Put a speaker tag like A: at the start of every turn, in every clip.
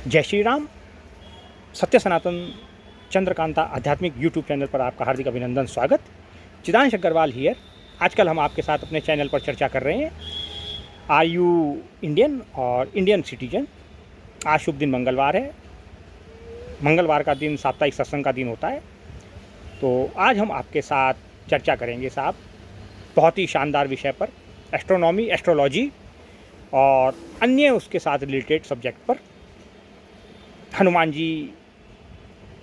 A: जय श्री राम। सत्य सनातन चंद्रकांता आध्यात्मिक यूट्यूब चैनल पर आपका हार्दिक अभिनंदन, स्वागत। चिदांश अग्रवाल हियर। आजकल हम आपके साथ अपने चैनल पर चर्चा कर रहे हैं, आर यू इंडियन और इंडियन सिटीजन। आज शुभ दिन मंगलवार है। मंगलवार का दिन साप्ताहिक सत्संग का दिन होता है। तो आज हम आपके साथ चर्चा करेंगे साहब बहुत ही शानदार विषय पर, एस्ट्रोनॉमी, एस्ट्रोलॉजी और अन्य उसके साथ रिलेटेड सब्जेक्ट पर। हनुमान जी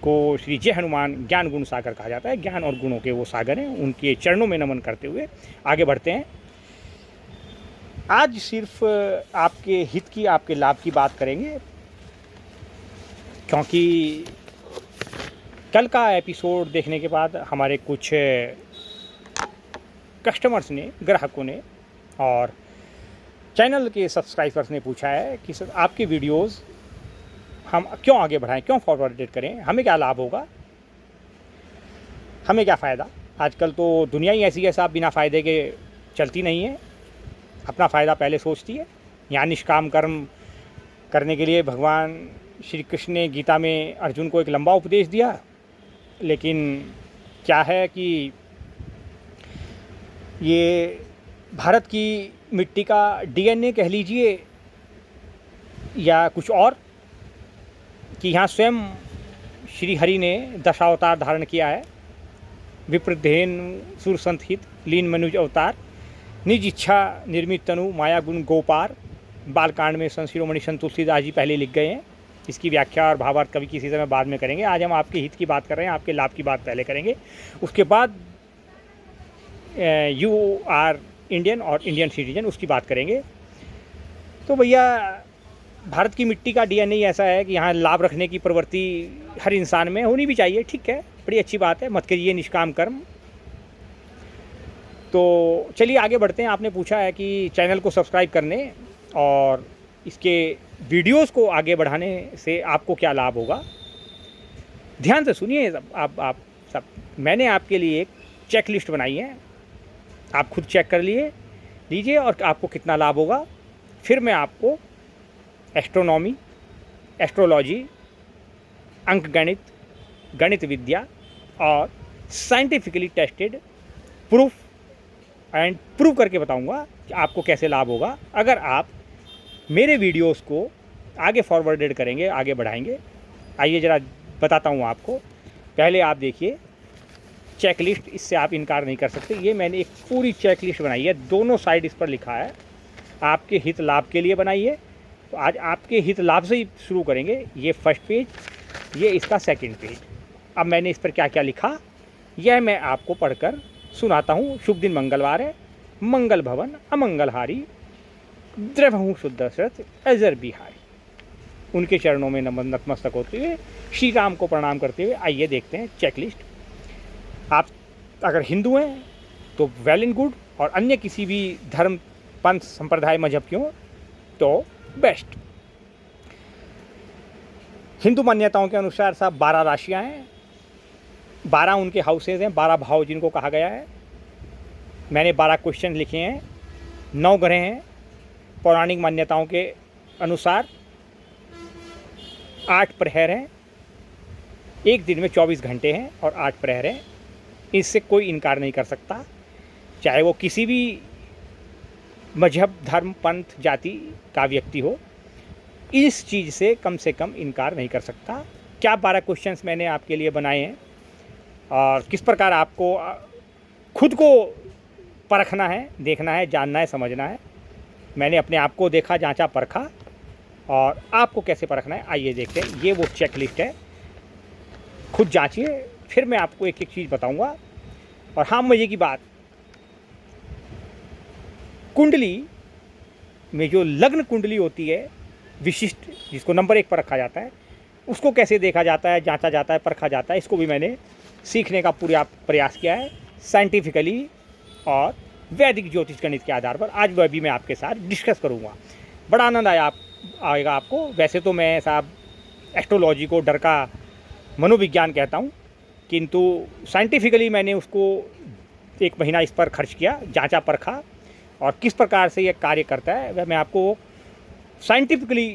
A: को श्री जय हनुमान ज्ञान गुण सागर कहा जाता है। ज्ञान और गुणों के वो सागर हैं, उनके चरणों में नमन करते हुए आगे बढ़ते हैं। आज सिर्फ आपके हित की, आपके लाभ की बात करेंगे, क्योंकि कल का एपिसोड देखने के बाद हमारे कुछ कस्टमर्स ने, ग्राहकों ने और चैनल के सब्सक्राइबर्स ने पूछा है कि सर आपके वीडियोस हम क्यों आगे बढ़ाएं, क्यों फॉरवर्डेड करें, हमें क्या लाभ होगा, हमें क्या फ़ायदा। आजकल तो दुनिया ही ऐसी है साहब, बिना फ़ायदे के चलती नहीं है, अपना फ़ायदा पहले सोचती है। यहाँ निष्काम कर्म करने के लिए भगवान श्री कृष्ण ने गीता में अर्जुन को एक लंबा उपदेश दिया, लेकिन क्या है कि ये भारत की मिट्टी का डीएनए कह लीजिए या कुछ और, कि यहाँ स्वयं श्री हरि ने दशावतार धारण किया है। विप्रधेन सुर संत हित लीन मनुज अवतार, निज इच्छा निर्मित तनु माया गुण गोपार। बालकांड में संत शिरोमणि संत तुलसीदास जी पहले लिख गए हैं। इसकी व्याख्या और भावार्थ कभी किसी समय बाद में करेंगे। आज हम आपके हित की बात कर रहे हैं, आपके लाभ की बात पहले करेंगे, उसके बाद यू आर इंडियन और इंडियन सिटीजन उसकी बात करेंगे। तो भैया भारत की मिट्टी का डीएनए ऐसा है कि यहाँ लाभ रखने की प्रवृत्ति हर इंसान में होनी भी चाहिए। ठीक है, बड़ी अच्छी बात है, मत करिए निष्काम कर्म। तो चलिए आगे बढ़ते हैं। आपने पूछा है कि चैनल को सब्सक्राइब करने और इसके वीडियोस को आगे बढ़ाने से आपको क्या लाभ होगा। ध्यान से सुनिए आप सब। मैंने आपके लिए एक चेक लिस्ट बनाई है, आप खुद चेक कर लीजिए और आपको कितना लाभ होगा। फिर मैं आपको एस्ट्रोनॉमी, एस्ट्रोलॉजी, अंक गणित, गणित विद्या और साइंटिफिकली टेस्टेड प्रूफ करके बताऊंगा कि आपको कैसे लाभ होगा अगर आप मेरे वीडियोस को आगे फॉरवर्डेड करेंगे, आगे बढ़ाएंगे। आइए ज़रा बताता हूँ आपको। पहले आप देखिए चेक लिस्ट, इससे आप इनकार नहीं कर सकते। ये मैंने एक पूरी चेक लिस्ट बनाई है, दोनों साइड इस पर लिखा है आपके हित लाभ के लिए बनाई है। तो आज आपके हित लाभ से ही शुरू करेंगे। ये फर्स्ट पेज, ये इसका सेकंड पेज। अब मैंने इस पर क्या क्या लिखा यह मैं आपको पढ़कर सुनाता हूँ। शुभ दिन मंगलवार है, मंगल भवन अमंगलहारी, द्रवहूँ शुद्ध श्रत अजर बिहारी। उनके चरणों में नतमस्तक होते हुए श्री राम को प्रणाम करते हुए आइए देखते हैं चेक लिस्ट। आप अगर हिंदू हैं तो वेल एंड गुड, और अन्य किसी भी धर्म, पंथ, संप्रदाय, मजहब के हों तो बेस्ट। हिंदू मान्यताओं के अनुसार साहब 12 राशियां हैं, 12 उनके हाउसेज हैं, 12 भाव जिनको कहा गया है। मैंने 12 क्वेश्चन लिखे हैं। 9 ग्रह हैं। पौराणिक मान्यताओं के अनुसार 8 प्रहर हैं। एक दिन में 24 घंटे हैं और 8 प्रहर हैं। इससे कोई इनकार नहीं कर सकता, चाहे वो किसी भी मजहब, धर्म, पंथ, जाति का व्यक्ति हो। इस चीज़ से कम इनकार नहीं कर सकता। क्या 12 क्वेश्चंस मैंने आपके लिए बनाए हैं और किस प्रकार आपको खुद को परखना है, देखना है, जानना है, समझना है। मैंने अपने आप को देखा, जांचा, परखा, और आपको कैसे परखना है आइए देखते हैं। ये वो चेक लिस्ट है, खुद जांचिए, फिर मैं आपको एक एक चीज़ बताऊंगा। और हाँ, मज़े की बात, कुंडली में जो लग्न कुंडली होती है विशिष्ट, जिसको नंबर 1 पर रखा जाता है, उसको कैसे देखा जाता है, जांचा जाता है, परखा जाता है, इसको भी मैंने सीखने का पूरा प्रयास किया है साइंटिफिकली और वैदिक ज्योतिष गणित के आधार पर। आज वह भी मैं आपके साथ डिस्कस करूँगा। बड़ा आनंद आएगा आपको। वैसे तो मैं साहब एस्ट्रोलॉजी को डर का मनोविज्ञान कहता हूँ, किंतु साइंटिफिकली मैंने उसको 1 महीना इस पर खर्च किया, जांचा, परखा, और किस प्रकार से यह कार्य करता है वह मैं आपको साइंटिफिकली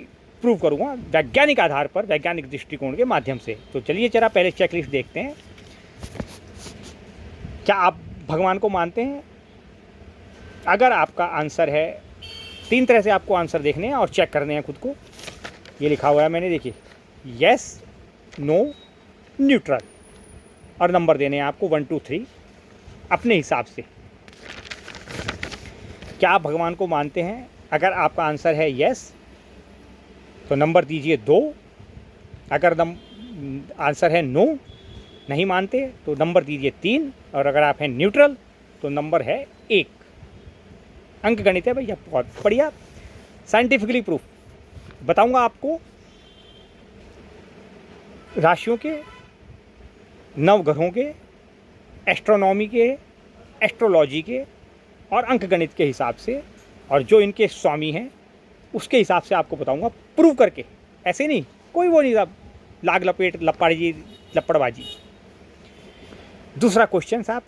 A: प्रूव करूँगा वैज्ञानिक आधार पर, वैज्ञानिक दृष्टिकोण के माध्यम से। तो चलिए जरा पहले चेकलिस्ट देखते हैं। क्या आप भगवान को मानते हैं? अगर आपका आंसर है, 3 तरह से आपको आंसर देखने हैं और चेक करने हैं खुद को। ये लिखा हुआ है मैंने, देखिए, येस, नो, न्यूट्रल, और नंबर देने हैं आपको 1 2 3 अपने हिसाब से। क्या आप भगवान को मानते हैं? अगर आपका आंसर है येस तो नंबर दीजिए 2। अगर आंसर है नो, नहीं मानते, तो नंबर दीजिए 3। और अगर आप हैं न्यूट्रल तो नंबर है 1। अंक गणित है भैया, बहुत बढ़िया। साइंटिफिकली प्रूफ बताऊंगा आपको। राशियों के, नवग्रहों के, एस्ट्रोनॉमी के, एस्ट्रोलॉजी के और अंक गणित के हिसाब से, और जो इनके स्वामी हैं उसके हिसाब से आपको बताऊंगा, प्रूव करके। ऐसे नहीं, कोई वो नहीं साहब, लाग लपेट लपड़जी लपड़बाजी। दूसरा क्वेश्चन साहब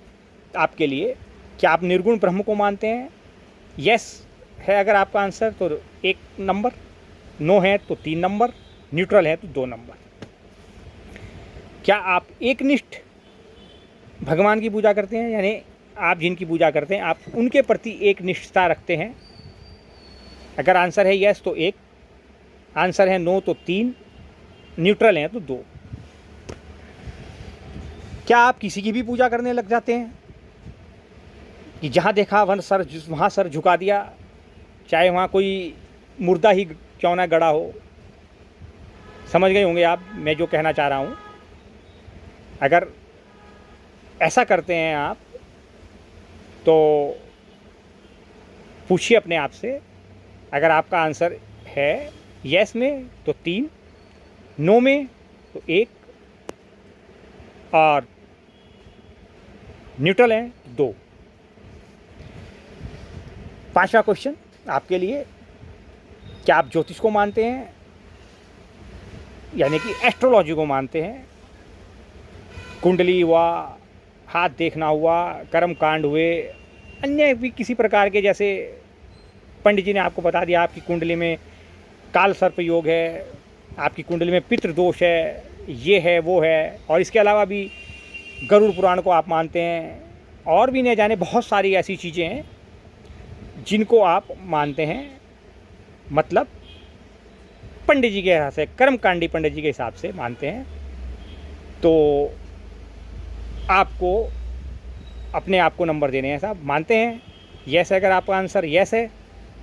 A: आपके लिए, क्या आप निर्गुण ब्रह्म को मानते हैं? यस है अगर आपका आंसर तो 1 नंबर, नो है तो 3 नंबर, न्यूट्रल है तो 2 नंबर। क्या आप एकनिष्ठ भगवान की पूजा करते हैं? यानी आप जिनकी पूजा करते हैं, आप उनके प्रति एक निष्ठता रखते हैं? अगर आंसर है यस तो 1, आंसर है नो तो 3, न्यूट्रल है तो 2। क्या आप किसी की भी पूजा करने लग जाते हैं कि जहाँ देखा वहाँ सर झुका दिया, चाहे वहाँ कोई मुर्दा ही क्यों ना गड़ा हो? समझ गए होंगे आप मैं जो कहना चाह रहा हूँ। अगर ऐसा करते हैं आप तो पूछिए अपने आप से। अगर आपका आंसर है यस में तो 3, नो में तो 1 और न्यूट्रल है 2। 5वां क्वेश्चन आपके लिए, क्या आप ज्योतिष को मानते हैं? यानी कि एस्ट्रोलॉजी को मानते हैं? कुंडली हुआ, हाथ देखना हुआ, कर्म कांड हुए, अन्य भी किसी प्रकार के, जैसे पंडित जी ने आपको बता दिया आपकी कुंडली में काल सर्प योग है, आपकी कुंडली में पितृ दोष है, ये है वो है, और इसके अलावा भी गरुड़ पुराण को आप मानते हैं, और भी न जाने बहुत सारी ऐसी चीज़ें हैं जिनको आप मानते हैं। मतलब पंडित जी के हिसाब से, कर्मकांडी पंडित जी के हिसाब से मानते हैं। तो आपको अपने आप को नंबर देने हैं साहब। मानते हैं यस है, अगर आपका आंसर यस है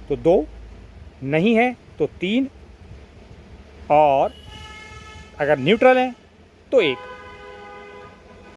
A: तो 2, नहीं है तो 3, और अगर न्यूट्रल है तो 1।